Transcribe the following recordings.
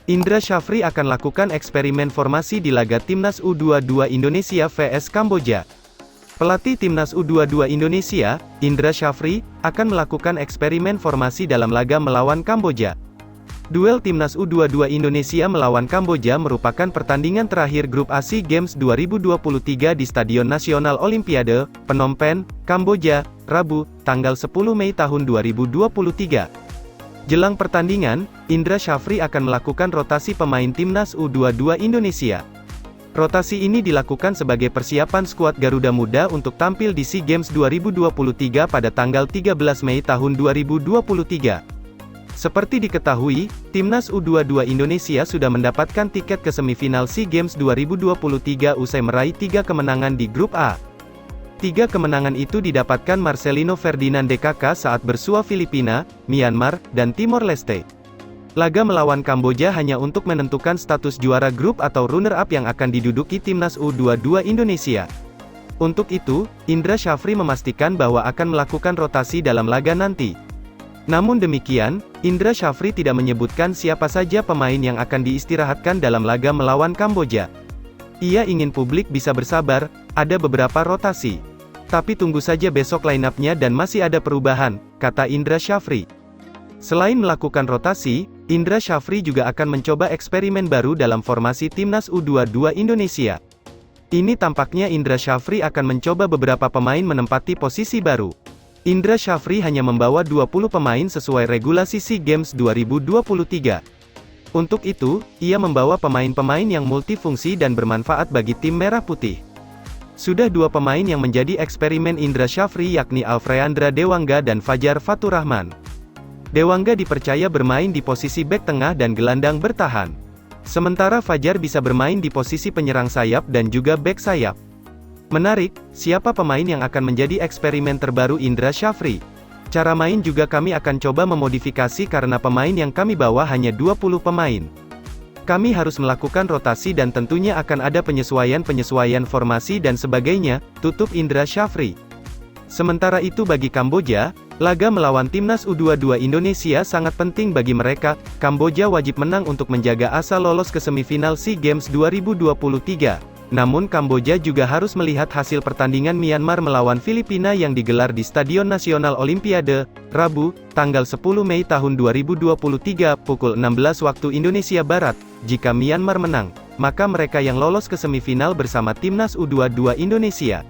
Indra Syafri akan lakukan eksperimen formasi di laga Timnas U22 Indonesia vs Kamboja. Pelatih Timnas U22 Indonesia, Indra Syafri, akan melakukan eksperimen formasi dalam laga melawan Kamboja. Duel Timnas U22 Indonesia melawan Kamboja merupakan pertandingan terakhir grup A SEA Games 2023 di Stadion Nasional Olimpiade, Phnom Penh, Kamboja, Rabu, tanggal 10 Mei tahun 2023. Jelang pertandingan, Indra Syafri akan melakukan rotasi pemain Timnas U22 Indonesia. Rotasi ini dilakukan sebagai persiapan skuad Garuda Muda untuk tampil di SEA Games 2023 pada tanggal 13 Mei tahun 2023. Seperti diketahui, Timnas U22 Indonesia sudah mendapatkan tiket ke semifinal SEA Games 2023 usai meraih 3 kemenangan di grup A. 3 kemenangan itu didapatkan Marcelino Ferdinand DKK saat bersua Filipina, Myanmar, dan Timor Leste. Laga melawan Kamboja hanya untuk menentukan status juara grup atau runner-up yang akan diduduki Timnas U22 Indonesia. Untuk itu, Indra Syafri memastikan bahwa akan melakukan rotasi dalam laga nanti. Namun demikian, Indra Syafri tidak menyebutkan siapa saja pemain yang akan diistirahatkan dalam laga melawan Kamboja. Ia ingin publik bisa bersabar, ada beberapa rotasi. Tapi tunggu saja besok line-up-nya dan masih ada perubahan, kata Indra Syafri. Selain melakukan rotasi, Indra Syafri juga akan mencoba eksperimen baru dalam formasi Timnas U22 Indonesia. Ini tampaknya Indra Syafri akan mencoba beberapa pemain menempati posisi baru. Indra Syafri hanya membawa 20 pemain sesuai regulasi SEA Games 2023. Untuk itu, ia membawa pemain-pemain yang multifungsi dan bermanfaat bagi tim merah putih. Sudah 2 pemain yang menjadi eksperimen Indra Syafri yakni Alfreandra Dewangga dan Fajar Faturrahman. Dewangga dipercaya bermain di posisi bek tengah dan gelandang bertahan. Sementara Fajar bisa bermain di posisi penyerang sayap dan juga bek sayap. Menarik, siapa pemain yang akan menjadi eksperimen terbaru Indra Syafri? Cara main juga kami akan coba memodifikasi karena pemain yang kami bawa hanya 20 pemain. Kami harus melakukan rotasi dan tentunya akan ada penyesuaian-penyesuaian formasi dan sebagainya, tutup Indra Syafri. Sementara itu bagi Kamboja, laga melawan Timnas U22 Indonesia sangat penting bagi mereka. Kamboja wajib menang untuk menjaga asa lolos ke semifinal SEA Games 2023. Namun Kamboja juga harus melihat hasil pertandingan Myanmar melawan Filipina yang digelar di Stadion Nasional Olimpiade, Rabu, tanggal 10 Mei tahun 2023, pukul 16 waktu Indonesia Barat. Jika Myanmar menang, maka mereka yang lolos ke semifinal bersama Timnas U22 Indonesia.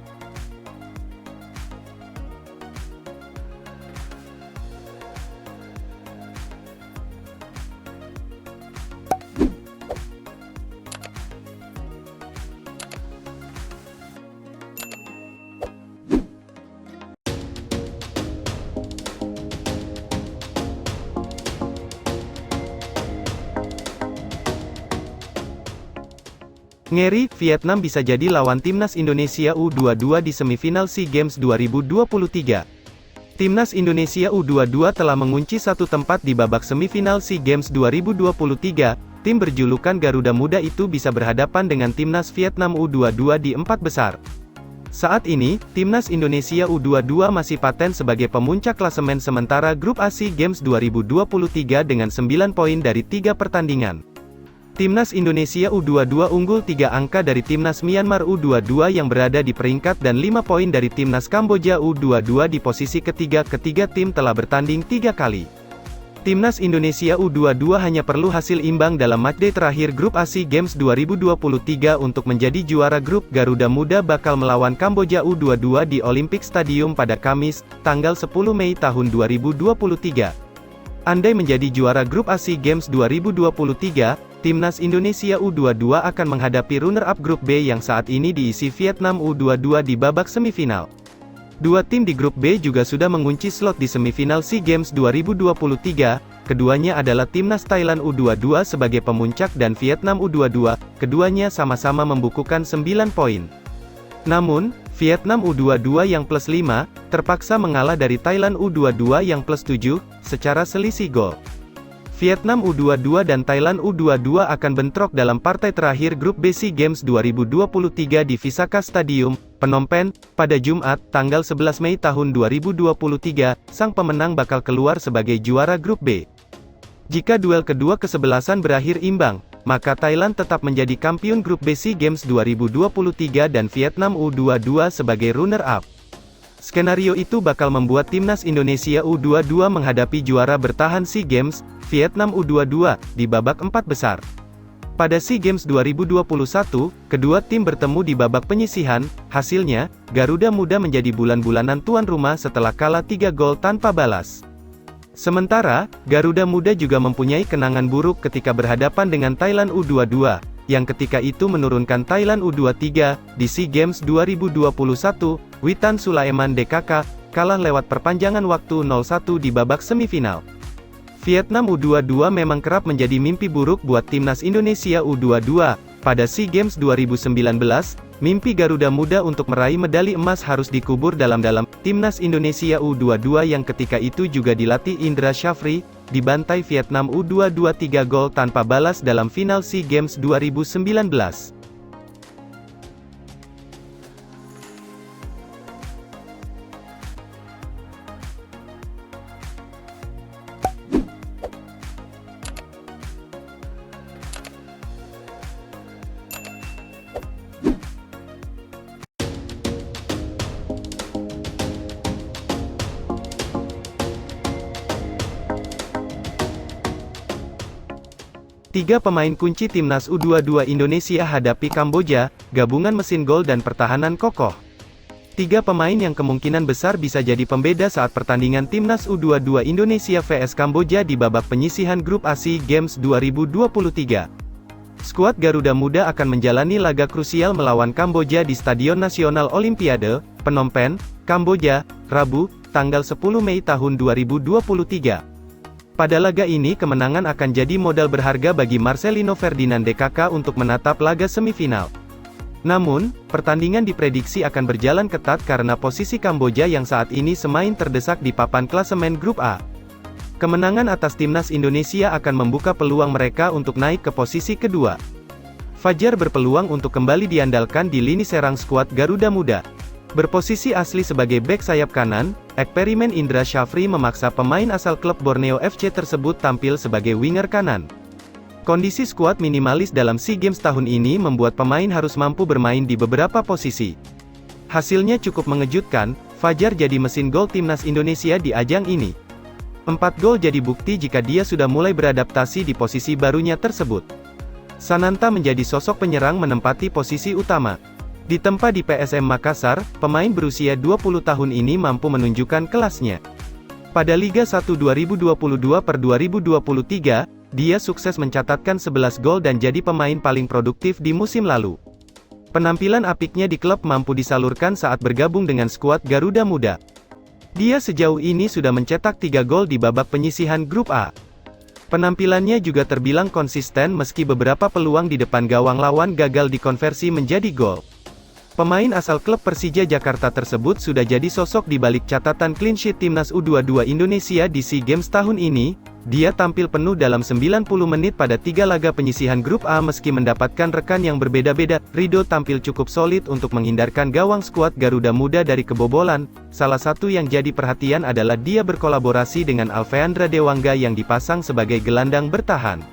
Ngeri, Vietnam bisa jadi lawan Timnas Indonesia U22 di semifinal SEA Games 2023. Timnas Indonesia U22 telah mengunci satu tempat di babak semifinal SEA Games 2023. Tim berjulukan Garuda Muda itu bisa berhadapan dengan Timnas Vietnam U22 di 4 besar. Saat ini, Timnas Indonesia U22 masih paten sebagai pemuncak klasemen sementara grup A SEA Games 2023 dengan 9 poin dari 3 pertandingan. Timnas Indonesia U22 unggul 3 angka dari Timnas Myanmar U22 yang berada di peringkat dan 5 poin dari Timnas Kamboja U22 di posisi ketiga. Ketiga tim telah bertanding 3 kali. Timnas Indonesia U22 hanya perlu hasil imbang dalam matchday terakhir grup A SEA Games 2023 untuk menjadi juara grup. Garuda Muda bakal melawan Kamboja U22 di Olympic Stadium pada Kamis, tanggal 10 Mei tahun 2023. Andai menjadi juara grup A SEA Games 2023, Timnas Indonesia U22 akan menghadapi runner-up grup B yang saat ini diisi Vietnam U22 di babak semifinal. 2 tim di grup B juga sudah mengunci slot di semifinal SEA Games 2023, keduanya adalah Timnas Thailand U22 sebagai pemuncak dan Vietnam U22, keduanya sama-sama membukukan 9 poin. Namun, Vietnam U22 yang plus 5, terpaksa mengalah dari Thailand U22 yang plus 7, secara selisih gol. Vietnam U22 dan Thailand U22 akan bentrok dalam partai terakhir grup B SEA Games 2023 di Visaka Stadium, Phnom Penh, pada Jumat, tanggal 11 Mei tahun 2023, sang pemenang bakal keluar sebagai juara grup B. Jika duel kedua kesebelasan berakhir imbang, maka Thailand tetap menjadi kampiun grup B SEA Games 2023 dan Vietnam U22 sebagai runner-up. Skenario itu bakal membuat timnas Indonesia U22 menghadapi juara bertahan SEA Games, Vietnam U22, di babak 4 besar. Pada SEA Games 2021, kedua tim bertemu di babak penyisihan, hasilnya, Garuda Muda menjadi bulan-bulanan tuan rumah setelah kalah 3 gol tanpa balas. Sementara, Garuda Muda juga mempunyai kenangan buruk ketika berhadapan dengan Thailand U22, yang ketika itu menurunkan Thailand U23, di SEA Games 2021, Witan Sulaiman DKK, kalah lewat perpanjangan waktu 0-1 di babak semifinal. Vietnam U22 memang kerap menjadi mimpi buruk buat timnas Indonesia U22. Pada SEA Games 2019, mimpi Garuda Muda untuk meraih medali emas harus dikubur dalam-dalam. Timnas Indonesia U22 yang ketika itu juga dilatih Indra Syafri, dibantai Vietnam U22 3 gol tanpa balas dalam final SEA Games 2019. Tiga pemain kunci timnas U22 Indonesia hadapi Kamboja, gabungan mesin gol dan pertahanan kokoh. Tiga pemain yang kemungkinan besar bisa jadi pembeda saat pertandingan timnas U22 Indonesia vs Kamboja di babak penyisihan grup A SEA Games 2023. Skuad Garuda Muda akan menjalani laga krusial melawan Kamboja di Stadion Nasional Olimpiade, Phnom Penh, Kamboja, Rabu, tanggal 10 Mei tahun 2023. Pada laga ini kemenangan akan jadi modal berharga bagi Marcelino Ferdinand DKK untuk menatap laga semifinal. Namun, pertandingan diprediksi akan berjalan ketat karena posisi Kamboja yang saat ini semakin terdesak di papan klasemen grup A. Kemenangan atas timnas Indonesia akan membuka peluang mereka untuk naik ke posisi kedua. Fajar berpeluang untuk kembali diandalkan di lini serang skuad Garuda Muda. Berposisi asli sebagai bek sayap kanan, eksperimen Indra Syafri memaksa pemain asal klub Borneo FC tersebut tampil sebagai winger kanan. Kondisi skuad minimalis dalam SEA Games tahun ini membuat pemain harus mampu bermain di beberapa posisi. Hasilnya cukup mengejutkan, Fajar jadi mesin gol timnas Indonesia di ajang ini. 4 gol jadi bukti jika dia sudah mulai beradaptasi di posisi barunya tersebut. Sananta menjadi sosok penyerang menempati posisi utama. Ditempa di PSM Makassar, pemain berusia 20 tahun ini mampu menunjukkan kelasnya. Pada Liga 1 2022/2023, dia sukses mencatatkan 11 gol dan jadi pemain paling produktif di musim lalu. Penampilan apiknya di klub mampu disalurkan saat bergabung dengan skuad Garuda Muda. Dia sejauh ini sudah mencetak 3 gol di babak penyisihan grup A. Penampilannya juga terbilang konsisten meski beberapa peluang di depan gawang lawan gagal dikonversi menjadi gol. Pemain asal klub Persija Jakarta tersebut sudah jadi sosok di balik catatan clean sheet timnas U22 Indonesia di SEA Games tahun ini. Dia tampil penuh dalam 90 menit pada 3 laga penyisihan grup A meski mendapatkan rekan yang berbeda-beda. Ridho tampil cukup solid untuk menghindarkan gawang skuad Garuda Muda dari kebobolan. Salah satu yang jadi perhatian adalah dia berkolaborasi dengan Alveandra Dewangga yang dipasang sebagai gelandang bertahan.